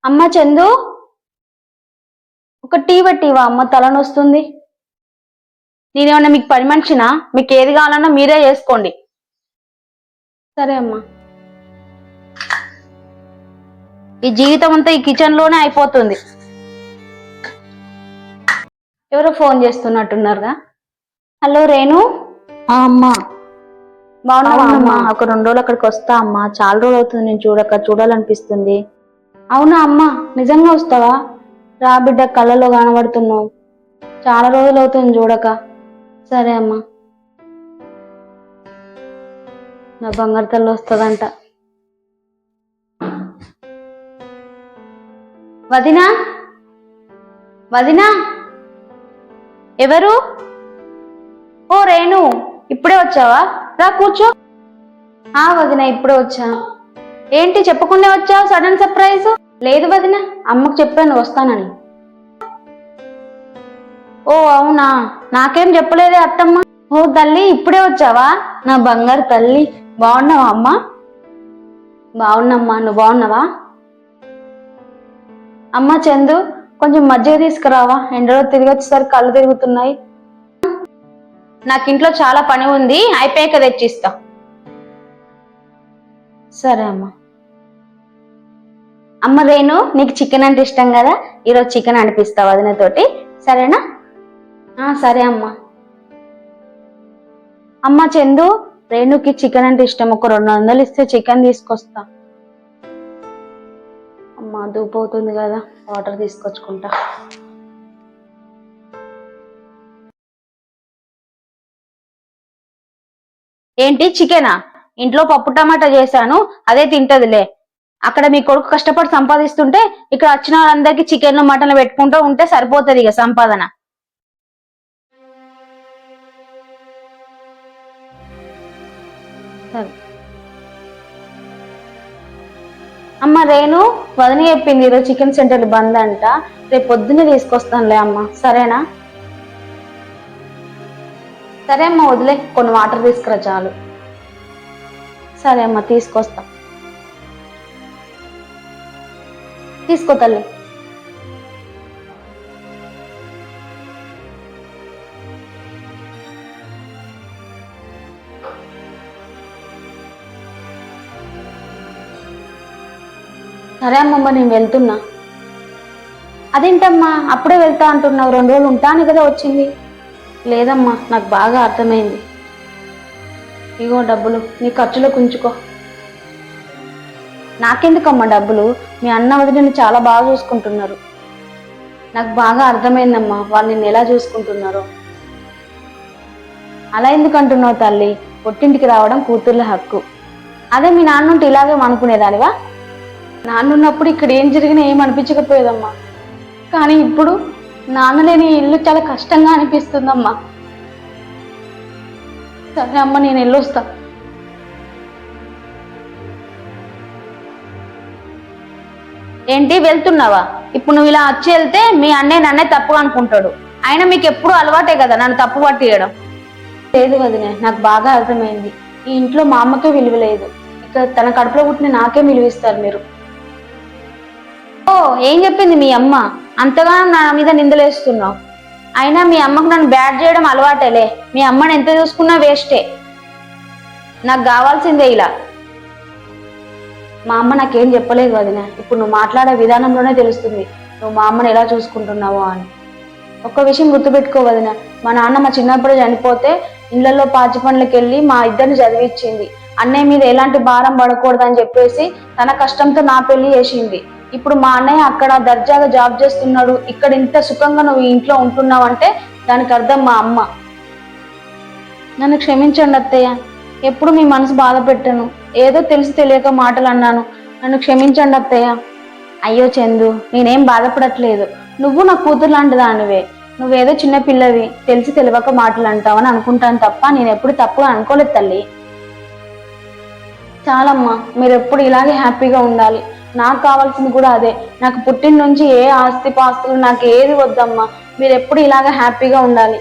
అమ్మ చందు, ఒక టీ పెట్టివా అమ్మ, తలనొస్తుంది. నేనేమన్నా మీకు పని మనిషినా? మీకు ఏది కావాలన్నా మీరే చేసుకోండి. సరే అమ్మా. ఈ జీవితం అంతా ఈ కిచెన్ లోనే అయిపోతుంది. ఎవరో ఫోన్ చేస్తున్నట్టున్నారుగా. హలో రేణు. అమ్మా బాగున్నావా అమ్మా? ఒక 2 రోజులు అక్కడికి వస్తా అమ్మా. చాలా రోజులు అవుతుంది నేను చూడాలనిపిస్తుంది. అవునా అమ్మా, నిజంగా వస్తావా? రా బిడ్డ, కళ్ళలో కనబడుతున్నావు. చాలా రోజులు అవుతుంది చూడక. సరే అమ్మా. నా బంగారు తల్లి వస్తుందంట. వదినా, వదినా. ఎవరు? ఓ రేణు, ఇప్పుడే వచ్చావా? రా కూర్చో. వదిన, ఇప్పుడే వచ్చా. ఏంటి చెప్పకుండా వచ్చావు? Sudden surprise. లేదు వదిన, అమ్మకు చెప్పాను వస్తానని. ఓ అవునా, నాకేం చెప్పలేదే అత్తమ్మ. ఓ తల్లి, ఇప్పుడే వచ్చావా? నా బంగారు తల్లి, బాగున్నావా అమ్మా? బాగున్నమ్మా, నువ్వు బాగున్నావా? అమ్మ చందు, కొంచెం మజ్జిగ తీసుకురావా, ఎండలో తిరిగి వచ్చేసరికి కళ్ళు తిరుగుతున్నాయి. నాకు ఇంట్లో చాలా పని ఉంది, అయిపోయాక తెచ్చిస్తా. సరే అమ్మా. అమ్మ రేణు, నీకు చికెన్ అంటే ఇష్టం కదా, ఈరోజు చికెన్ అనిపిస్తావు వదినతోటి, సరేనా? సరే అమ్మా. అమ్మ చందు, రేణుకి చికెన్ అంటే ఇష్టం, ఒక 200 ఇస్తే చికెన్ తీసుకొస్తా. అమ్మా దూపవుతుంది కదా, వాటర్ తీసుకొచ్చుకుంటా. ఏంటి చికెనా? ఇంట్లో పప్పు టమాటా చేశాను, అదే తింటదిలే. అక్కడ మీ కొడుకు కష్టపడి సంపాదిస్తుంటే ఇక్కడ వచ్చిన వాళ్ళందరికీ చికెన్లు మటన్లు పెట్టుకుంటూ ఉంటే సరిపోతుంది ఇక సంపాదన. అమ్మ రేణు, వదిన చెప్పింది ఈరోజు చికెన్ సెంటర్ బంద్ అంట, రేపు పొద్దున్నే తీసుకొస్తానులే అమ్మ, సరేనా? సరే అమ్మ, వదిలే, కొన్ని వాటర్ తీసుకురా చాలు. సరే అమ్మ, తీసుకొస్తా. తీసుకో తల్లి. సరే అమ్మమ్మ, నేను వెళ్తున్నా. అదేంటమ్మా అప్పుడే వెళ్తా అంటున్నావు? 2 రోజులు ఉంటాను కదా వచ్చింది. లేదమ్మా, నాకు బాగా అర్థమైంది. ఇగో డబ్బులు, నీ ఖర్చులకు ఉంచుకో. నాకెందుకమ్మా డబ్బులు? మీ అన్న వదిలిని చాలా బాగా చూసుకుంటున్నారు. నాకు బాగా అర్థమైందమ్మా వాళ్ళు నిన్ను ఎలా చూసుకుంటున్నారో. అలా ఎందుకు అంటున్నావు తల్లి? పొట్టింటికి రావడం కూతుర్ల హక్కు. అదే మీ నాన్న ఉంటే ఇలాగే అనుకునేదానివా? నాన్నున్నప్పుడు ఇక్కడ ఏం జరిగినా ఏం అనిపించకపోయేదమ్మా, కానీ ఇప్పుడు నాన్న లేని ఇల్లు చాలా కష్టంగా అనిపిస్తుందమ్మా. సరే అమ్మ, నేను వెళ్ళొస్తా. ఏంటి వెళ్తున్నావా? ఇప్పుడు నువ్వు ఇలా వచ్చి వెళ్తే మీ అన్నయ్య నన్నే తప్పుగా అనుకుంటాడు. అయినా మీకు ఎప్పుడు అలవాటే కదా నన్ను తప్పు పట్టియడం. లేదు వదినే, నాకు బాగా అర్థమైంది. ఈ ఇంట్లో మా అమ్మకే విలువ లేదు, ఇక తన కడుపులో పుట్టిన నాకే విలువిస్తారు మీరు. ఓ, ఏం చెప్పింది మీ అమ్మ? అంతగా నా మీద నిందలేస్తున్నావు. అయినా మీ అమ్మకు నన్ను బ్యాడ్ చేయడం అలవాటేలే. మీ అమ్మని ఎంత చూసుకున్నా వేస్టే. నాకు కావాల్సిందే ఇలా. మా అమ్మ నాకేం చెప్పలేదు వదిన, ఇప్పుడు నువ్వు మాట్లాడే విధానంలోనే తెలుస్తుంది నువ్వు మా అమ్మని ఎలా చూసుకుంటున్నావో అని. ఒక్క విషయం గుర్తుపెట్టుకో వదిన, మా నాన్న మా చిన్నప్పుడు చనిపోతే ఇళ్లలో పాచి పనులకు వెళ్ళి మా ఇద్దరిని చదివించింది. అన్నయ్య మీద ఎలాంటి భారం పడకూడదని చెప్పేసి తన కష్టంతో నా పెళ్లి చేసింది. ఇప్పుడు మా అన్నయ్య అక్కడ దర్జాగా జాబ్ చేస్తున్నాడు, ఇక్కడ ఇంత సుఖంగా నువ్వు ఇంట్లో ఉంటున్నావు అంటే దానికి అర్థం మా అమ్మ. నన్ను క్షమించండి అత్తయ్య, ఎప్పుడు మీ మనసు బాధ పెట్టాను, ఏదో తెలిసి తెలియక మాటలు అన్నాను, నన్ను క్షమించండి అత్తయ్య. అయ్యో చందు, నేనేం బాధపడట్లేదు. నువ్వు నా కూతురు లాంటి దానివే. నువ్వేదో చిన్న పిల్లవి, తెలిసి తెలియక మాటలు అంటావని అనుకుంటాను తప్ప నేను ఎప్పుడు తప్పుగా అనుకోలేదు తల్లి. చాలమ్మా, మీరు ఎప్పుడు ఇలాగే హ్యాపీగా ఉండాలి. నాకు కావాల్సింది కూడా అదే. నాకు పుట్టిన నుంచి ఏ ఆస్తి పాస్తులు నాకు ఏది వద్దమ్మా, మీరు ఎప్పుడు ఇలాగే హ్యాపీగా ఉండాలి.